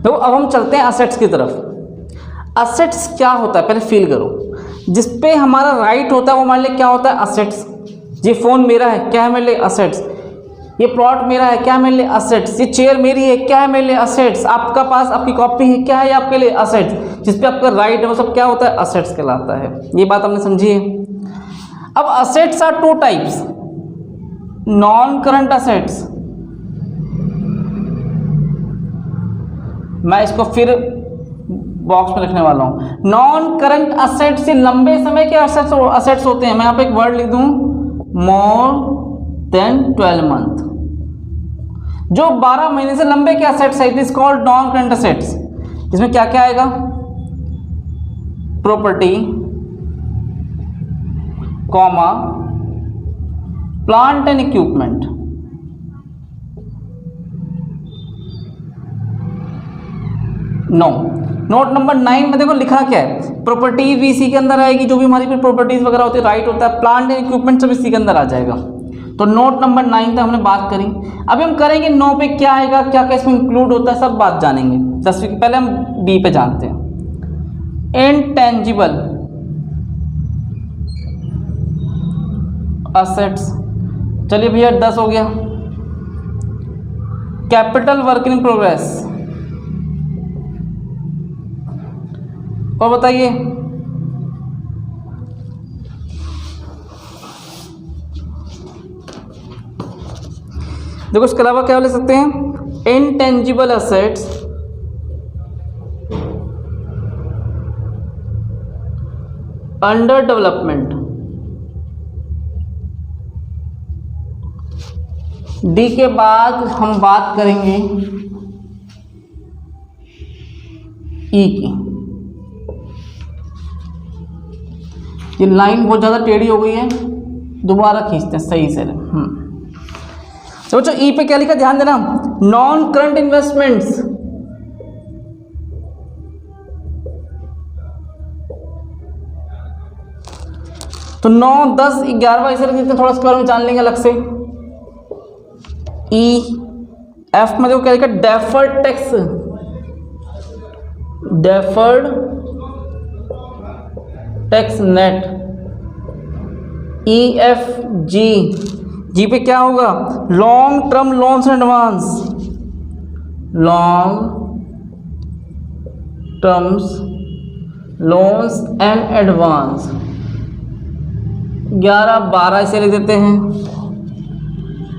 तो अब हम चलते हैं असेट्स की तरफ। असेट्स क्या होता है पहले फील करो। जिस पे हमारा राइट होता है वो हमारे लिए क्या होता है, असेट्स। ये फ़ोन मेरा है, क्या है मेरे लिए, असेट्स। ये प्लॉट मेरा है, क्या है मेरे लिए, असेट्स। ये चेयर मेरी है, क्या है मेरे लिए, असेट्स। आपका पास आपकी कॉपी है, क्या है आपके लिए, असेट्स। जिस पे आपका राइट है वो सब क्या होता है, असेट्स कहलाता है। ये बात आपने समझी है। अब assets are two types, non current assets. मैं इसको फिर बॉक्स में लिखने वाला हूं। नॉन करंट असेट्स से लंबे समय के असेट्स होते हैं। मैं यहाँ पे एक वर्ड लिख दूं, मोर देन 12 मंथ। जो 12 महीने से लंबे के असेट्स है, it is called non current assets. इसमें क्या क्या आएगा, property, comma, plant and equipment. No, note number 9 में देखो लिखा क्या है, प्रॉपर्टी भी इसी के अंदर आएगी। जो भी हमारी प्रॉपर्टीज वगैरह होती है, राइट होता है, प्लांट एंड इक्विपमेंट सब इसी के अंदर आ जाएगा। तो नोट नंबर 9 तक हमने बात करी। अभी हम करेंगे 9 पे क्या आएगा, क्या क्या इसमें इंक्लूड होता है, सब बात जानेंगे। 10वीं के पहले हम बी पे जानते हैं। इनटेंजिबल असेट्स, चलिए भैया 10 हो गया। कैपिटल वर्क इन प्रोग्रेस, और बताइए देखो इसके अलावा क्या ले सकते हैं, intangible assets, under development. D के बाद हम बात करेंगे ई की। ये लाइन बहुत ज़्यादा टेढ़ी हो गई है, दोबारा खींचते हैं सही से। तो बच्चों ई पे क्या लिखा ध्यान देना, नॉन करंट इन्वेस्टमेंट्स। तो 9, 10, 11 ऐसे रख देते हैं, थोड़ा इसके बारे में जान लेंगे अलग से। ई एफ में देखो क्या लिखा, deferred tax, deferred tax net. E F G, G पे क्या होगा, long term loans and advance, long terms loans and advance. 11, 12 इसे लिख देते हैं।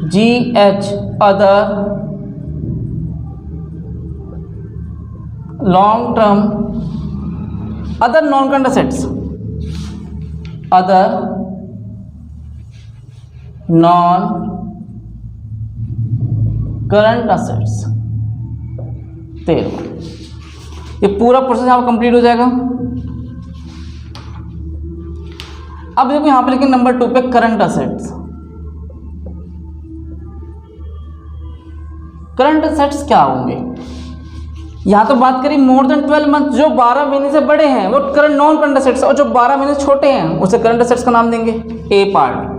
G H other long term, other non current assets, other non current assets 13। ये पूरा process यहाँ पर कंप्लीट हो जाएगा। अब देखो यहाँ पे लेकिन नंबर 2 पे करंट असेट्स। करंट असेट्स क्या होंगे, यहाँ तो बात करी मोर देन 12 मंथ, जो 12 महीने से बड़े हैं वो करंट नॉन करंट असेट्स, और जो 12 महीने से छोटे हैं उसे करंट असेट्स का नाम देंगे। ए पार्ट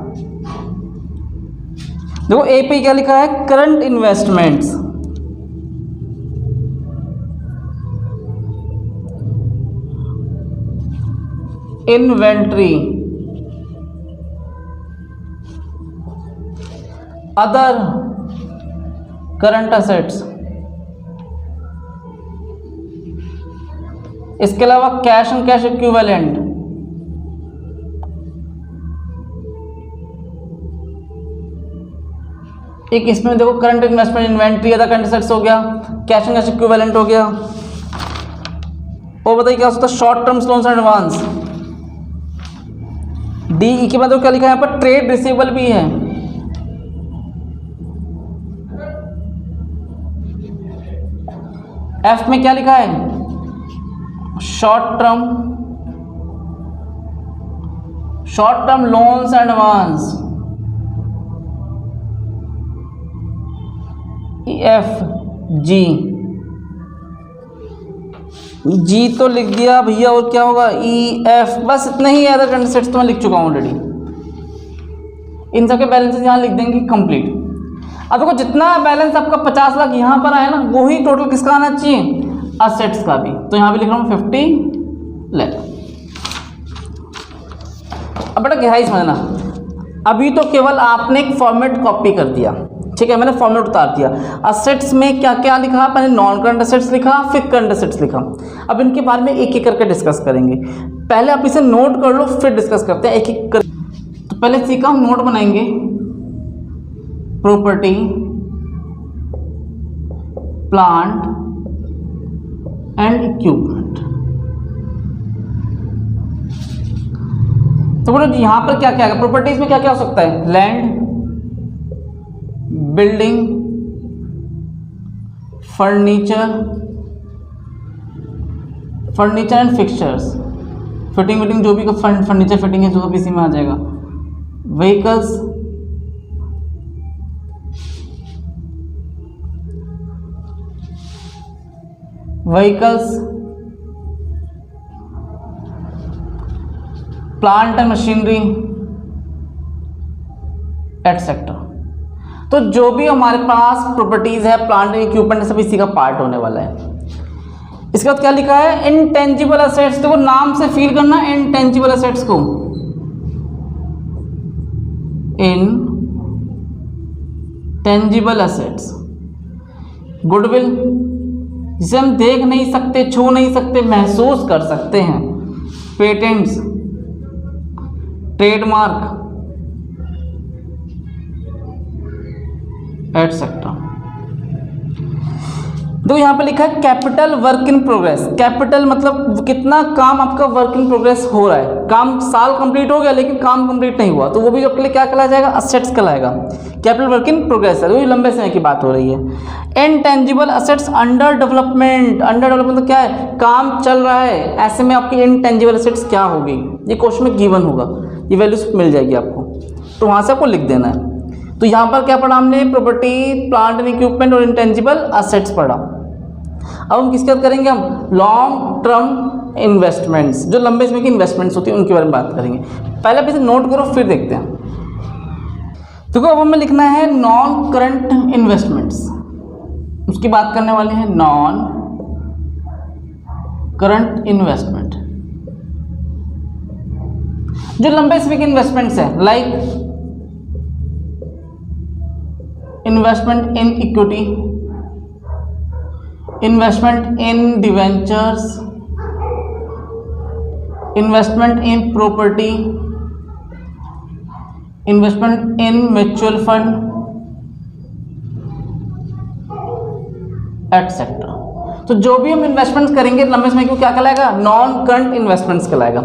देखो, ए पे क्या लिखा है, current investments. Inventory, other current assets. इसके अलावा कैश एंड कैश इक्विवेलेंट, एक इसमें देखो current investment, inventory, other current assets हो गया, कैश एंड कैश इक्विवेलेंट हो गया। और बताइए क्या होता है, short terms loans and advance. D E के बाद क्या लिखा है यहाँ पर, ट्रेड रिसीवेबल भी है। एफ में क्या लिखा है, short term loans and advance. F G, G तो लिख दिया भैया, और क्या होगा, ई एफ, बस इतना ही है। अदर करंट असेट्स तो मैं लिख चुका हूँ ऑलरेडी। इन सब के बैलेंसेस यहाँ लिख देंगे कंप्लीट। अब देखो जितना बैलेंस आपका 50 लाख यहाँ पर आया ना, वही टोटल किसका आना चाहिए, असेट्स का भी। तो यहाँ पे लिख रहा हूँ 50 लाख। अब बेटा गहराई समझना, अभी तो केवल आपने एक फॉर्मेट कॉपी कर दिया, ठीक है, मैंने फॉर्मेट उतार दिया। असेट्स में क्या क्या लिखा, पहले नॉन करंट असेट्स लिखा, फिर करंट असेट्स लिखा। अब इनके बारे में एक एक करके डिस्कस करेंगे। पहले आप इसे नोट कर लो, फिर डिस्कस करते हैं एक एक कर। तो पहले सीखा हम नोट बनाएंगे, प्रॉपर्टी, प्लांट एंड इक्विपमेंट। तो बोलो यहां पर क्या क्या है, प्रॉपर्टीज में क्या क्या हो सकता है, land, building, furniture and fixtures, fitting विटिंग जो भी फर्नीचर फिटिंग है जो भी इसी में आ जाएगा। Vehicles, plant and machinery etcetera. तो जो भी हमारे पास प्रॉपर्टीज है, प्लांट एंड इक्विपमेंट, सब इसी का पार्ट होने वाला है। इसके बाद क्या लिखा है, इनटेंजिबल असेट्स। देखो नाम से फील करना इनटेंजिबल असेट्स को, इनटेंजिबल असेट्स। गुडविल, जिसे हम देख नहीं सकते, छू नहीं सकते, महसूस कर सकते हैं। Patents, trademark etcetera. तो यहाँ पे लिखा है capital work in progress. Capital मतलब कितना काम आपका वर्क इन प्रोग्रेस हो रहा है, काम साल कंप्लीट हो गया लेकिन काम कंप्लीट नहीं हुआ, तो वो भी आपके लिए क्या कहलाया जाएगा, असेट्स कहलाएगा। कैपिटल वर्क इन प्रोग्रेस है, वो लंबे समय की बात हो रही है। Intangible assets under development. Under development तो क्या है, काम चल रहा है, ऐसे में आपकी इनटेंजिबल असेट्स क्या होगी, ये क्वेश्चन में गिवन होगा, ये वैल्यूज मिल जाएगी आपको, तो वहाँ से आपको लिख देना है। तो यहाँ पर क्या पढ़ा हमने, प्रॉपर्टी, प्लांट एंड इक्विपमेंट और इंटेंजिबल असेट्स पढ़ा। अब हम किसकी बात करेंगे, हम लॉन्ग टर्म इन्वेस्टमेंट्स, जो लंबे समय की इन्वेस्टमेंट्स होती है उनके बारे में बात करेंगे। पहले आप इसे नोट करो फिर देखते हैं। तो अब हमें लिखना है नॉन करंट इन्वेस्टमेंट्स, उसकी बात करने वाले हैं, नॉन करंट इन्वेस्टमेंट, जो लंबे समय की इन्वेस्टमेंट्स है, like investment in equity, investment in debentures, investment in property, investment in mutual fund etcetera. तो जो भी हम इन्वेस्टमेंट्स करेंगे लंबे समय को क्या कहलाएगा, नॉन करंट इन्वेस्टमेंट्स कहलाएगा।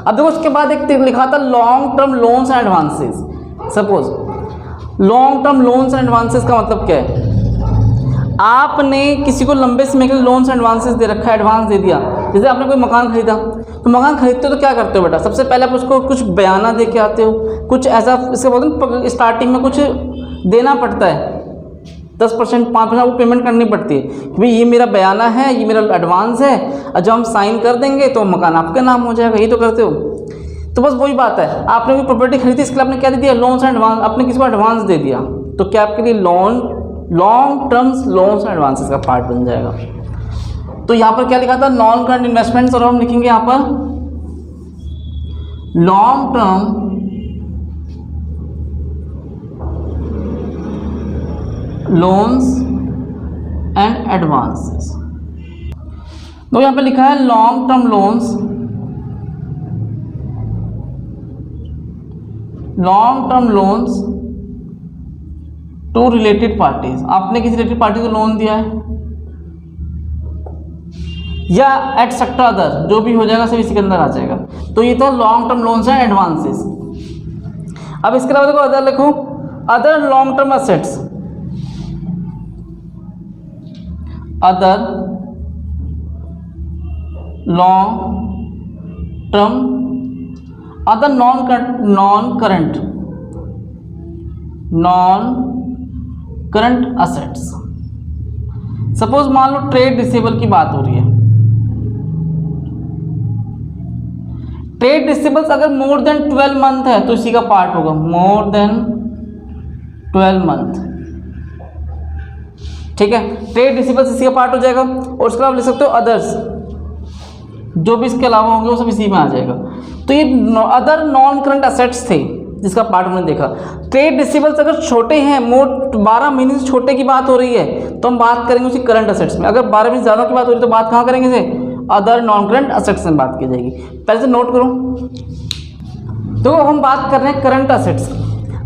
अब देखो उसके बाद एक लिखा था long term loans and advances. Suppose long term loans and advances का मतलब क्या है, आपने किसी को लंबे समय के लिए लोन्स एंड एडवांसेस दे रखा है, एडवांस दे दिया। जैसे आपने कोई मकान खरीदा, तो मकान खरीदते हो तो क्या करते हो बेटा, सबसे पहले आप उसको कुछ बयाना दे के आते हो, कुछ ऐसा, इसके बोलते स्टार्टिंग में कुछ देना पड़ता है, 10% 5% वो पेमेंट करनी पड़ती है कि भाई ये मेरा बयाना है, ये मेरा एडवांस है, और जब हम साइन कर देंगे तो मकान आपके नाम हो जाएगा, ये तो करते हो। तो बस वही बात है, आपने कोई प्रॉपर्टी खरीदी, इसके लिए आपने क्या दे दिया, लोन्स एंड एडवांस, आपने किसी को एडवांस दे दिया, तो क्या आपके लिए long terms loans and advances का पार्ट बन जाएगा। तो यहाँ पर क्या लिखा था, नॉन करंट इन्वेस्टमेंट्स, और हम लिखेंगे यहाँ पर long term loans and advances. तो यहाँ पे लिखा है long term loans, to related parties. आपने किसी रिलेटेड पार्टी को लोन दिया है या एटसेट्रा अदर, जो भी हो जाएगा सब इसी के अंदर आ जाएगा। तो ये था long term loans and advances. अब इसके अलावा देखो अदर लिखो, other long term assets, other long term, other non current assets. Suppose मान लो ट्रेड रिसीवेबल की बात हो रही है, ट्रेड रिसीवेबल्स अगर मोर देन 12 मंथ है तो इसी का पार्ट होगा, मोर देन 12 मंथ, ठीक है, ट्रेड रिसीवेबल्स इसी का पार्ट हो जाएगा। और उसके अलावा लिख सकते हो अदर्स, जो भी इसके अलावा होंगे वो सब इसी में आ जाएगा। तो ये अदर नॉन करंट असेट्स थे जिसका पार्ट हमने देखा। ट्रेड रिसीवेबल्स अगर छोटे हैं, मोर 12 महीने से छोटे की बात हो रही है तो हम बात करेंगे उसी करंट असेट्स में। अगर 12 महीने से ज़्यादा की बात हो रही है तो बात कहाँ करेंगे इसे, अदर नॉन करंट असेट्स में बात की जाएगी। पहले से नोट करो। तो हम बात कर रहे हैं करंट असेट्स।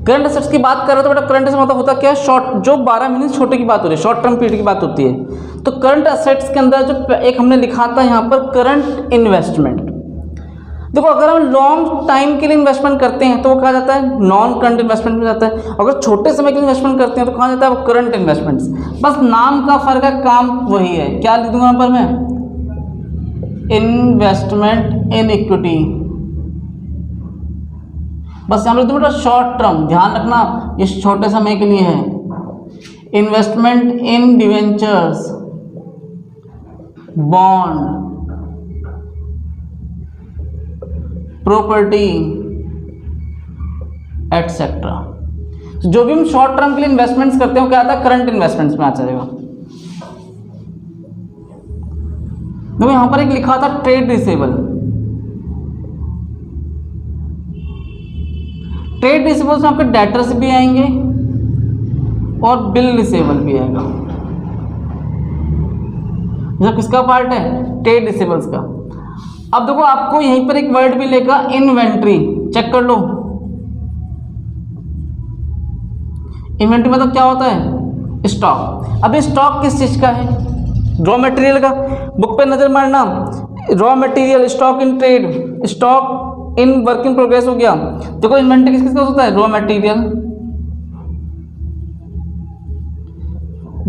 करंट असेट्स की बात कर रहे हो तो बेटा करंट असेट्स मतलब होता क्या है, शॉर्ट, जो 12 महीने से छोटे की बात हो रही है, शॉर्ट टर्म पीरियड की बात होती है। तो करंट असेट्स के अंदर जो एक हमने लिखा था यहाँ पर करंट इन्वेस्टमेंट। देखो अगर हम लॉन्ग टाइम के लिए इन्वेस्टमेंट करते हैं तो वो कहा जाता है नॉन करंट इन्वेस्टमेंट में जाता है। अगर छोटे समय के लिए इन्वेस्टमेंट करते हैं तो कहा जाता है वो करंट इन्वेस्टमेंट्स। बस नाम का फर्क है, काम वही है। क्या लिख दूंगा यहाँ पर मैं, इन्वेस्टमेंट इन इक्विटी। बस यहाँ पर तुम शॉर्ट टर्म ध्यान रखना, ये छोटे समय के लिए है। इन्वेस्टमेंट इन डिवेंचर्स, बॉन्ड, प्रॉपर्टी एटसेट्रा। जो भी हम शॉर्ट टर्म के लिए इन्वेस्टमेंट्स करते हैं क्या आता है, करंट इन्वेस्टमेंट्स में आ जाएगा। देखो यहां पर एक लिखा था ट्रेड रिसीवेबल। ट्रेड रिसीवेबल्स में आपके डेटर्स भी आएंगे और बिल रिसीवेबल भी आएगा। यह किसका पार्ट है, ट्रेड रिसीवेबल्स का। अब देखो आपको यहीं पर एक वर्ड भी लेगा इन्वेंट्री, चेक कर लो। इन्वेंट्री मतलब क्या होता है, स्टॉक। अब स्टॉक किस चीज का है, रॉ मटेरियल का। बुक पे नजर मारना, raw material, stock in trade, stock in work in progress हो गया। देखो इन्वेंट्री किस किस का होता है, raw material,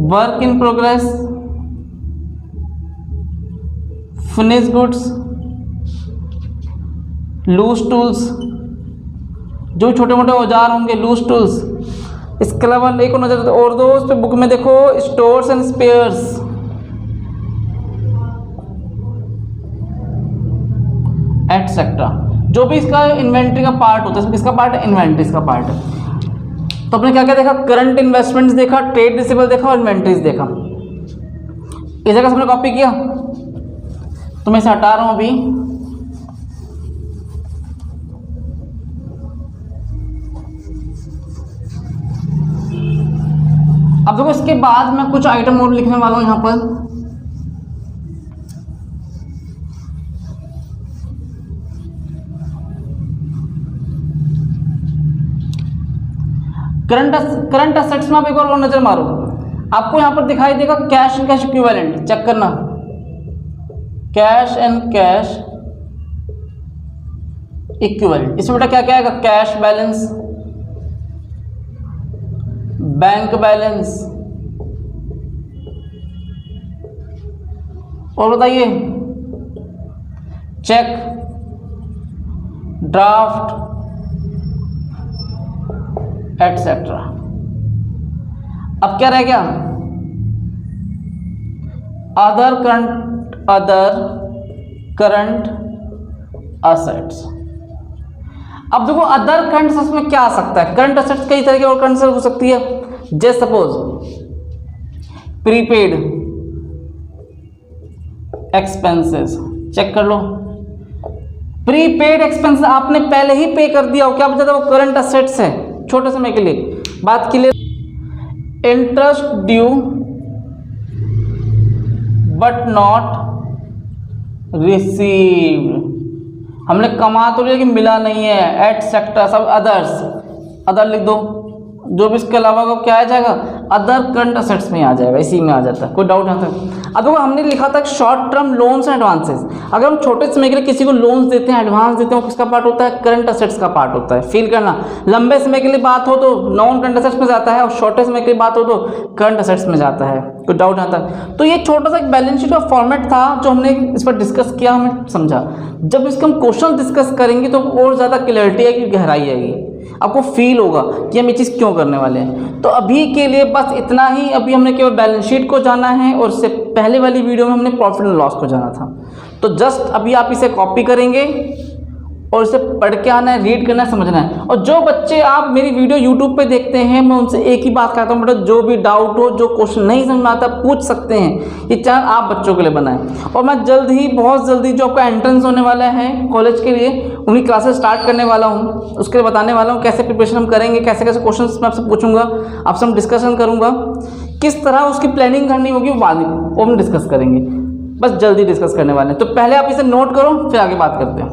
work in progress, finish goods, loose tools, जो छोटे मोटे औजार होंगे लूज टूल्स। इसके अलावा एक और नजर और दो उस पे बुक में देखो, स्टोर्स एंड स्पेयर्स, एटसेट्रा। जो भी इसका इन्वेंट्री का पार्ट होता है, किसका पार्ट है, इन्वेंट्रीज का पार्ट है। तो आपने क्या क्या देखा, करंट इन्वेस्टमेंट्स देखा, ट्रेड रिसीवेबल देखा और इन्वेंट्रीज देखा। इस जगह से हमने कॉपी किया तो मैं इसे हटा रहा हूं अभी। अब देखो इसके बाद मैं कुछ आइटम और लिखने वाला हूं यहां पर। करंट असेट्स में आप एक और नजर मारो, आपको यहां पर दिखाई देगा cash and cash equivalent, check करना, कैश एंड कैश इक्विवेलेंट। इसमें बेटा क्या क्या आएगा, कैश बैलेंस, बैंक बैलेंस, और बताइए चेक, ड्राफ्ट एटसेट्रा। अब क्या रह गया, अदर करंट असेट्स। अब देखो अदर करंट असेट्स में क्या आ सकता है, करंट असेट्स कई तरह की और करंट असेट्स हो सकती है। जैसे सपोज प्रीपेड एक्सपेंसेस, चेक कर लो, प्रीपेड एक्सपेंसेस आपने पहले ही पे कर दिया हो, क्या बचा था, वो करंट असेट्स है छोटे समय के लिए। बात के लिए interest due but not received, हमने कमा तो लिया कि मिला नहीं है, एटसेट्रा, सब अदर्स, अदर लिख दो। जो भी इसके अलावा को क्या आ जाएगा, अदर करंट असेट्स में आ जाएगा, इसी में आ जाता है, कोई डाउट नहीं था। अब देखो हमने लिखा था short term loans and advances. अगर हम छोटे समय के लिए किसी को लोन्स देते हैं, एडवांस देते हैं, वो किसका पार्ट होता है, करंट असेट्स का पार्ट होता है। फील करना, लंबे समय के लिए बात हो तो नॉन करंट असेट्स में जाता है और छोटे समय के लिए बात हो तो करंट असेट्स में जाता है, कोई डाउट नहीं था। तो ये छोटा सा एक बैलेंस शीट का फॉर्मेट था जो हमने इस पर डिस्कस किया, हमें समझा। जब इसका हम क्वेश्चन डिस्कस करेंगे तो और ज़्यादा क्लैरिटी आएगी, गहराई आएगी, आपको फील होगा कि हम ये चीज़ क्यों करने वाले हैं। तो अभी के लिए बस इतना ही। अभी हमने केवल बैलेंस शीट को जाना है और इससे पहले वाली वीडियो में हमने प्रॉफिट एंड लॉस को जाना था। तो जस्ट अभी आप इसे कॉपी करेंगे और इसे पढ़ के आना है, रीड करना है, समझना है। और जो बच्चे आप मेरी वीडियो यूट्यूब पे देखते हैं, मैं उनसे एक ही बात कहता हूँ, बेटा जो भी डाउट हो, जो क्वेश्चन नहीं समझ में आता पूछ सकते हैं। ये चैनल आप बच्चों के लिए बनाएं। और मैं जल्द ही, बहुत जल्दी, जो आपका एंट्रेंस होने वाला है कॉलेज के लिए, उन्हीं क्लासेस स्टार्ट करने वाला हूँ। उसके लिए बताने वाला हूँ कैसे प्रिपरेशन हम करेंगे, कैसे कैसे क्वेश्चन मैं आपसे पूछूंगा, आपसे हम डिस्कशन करूँगा, किस तरह उसकी प्लानिंग करनी होगी वो बाद में वो हम डिस्कस करेंगे। बस जल्दी डिस्कस करने वाले हैं। तो पहले आप इसे नोट करो, फिर आगे बात करते हैं।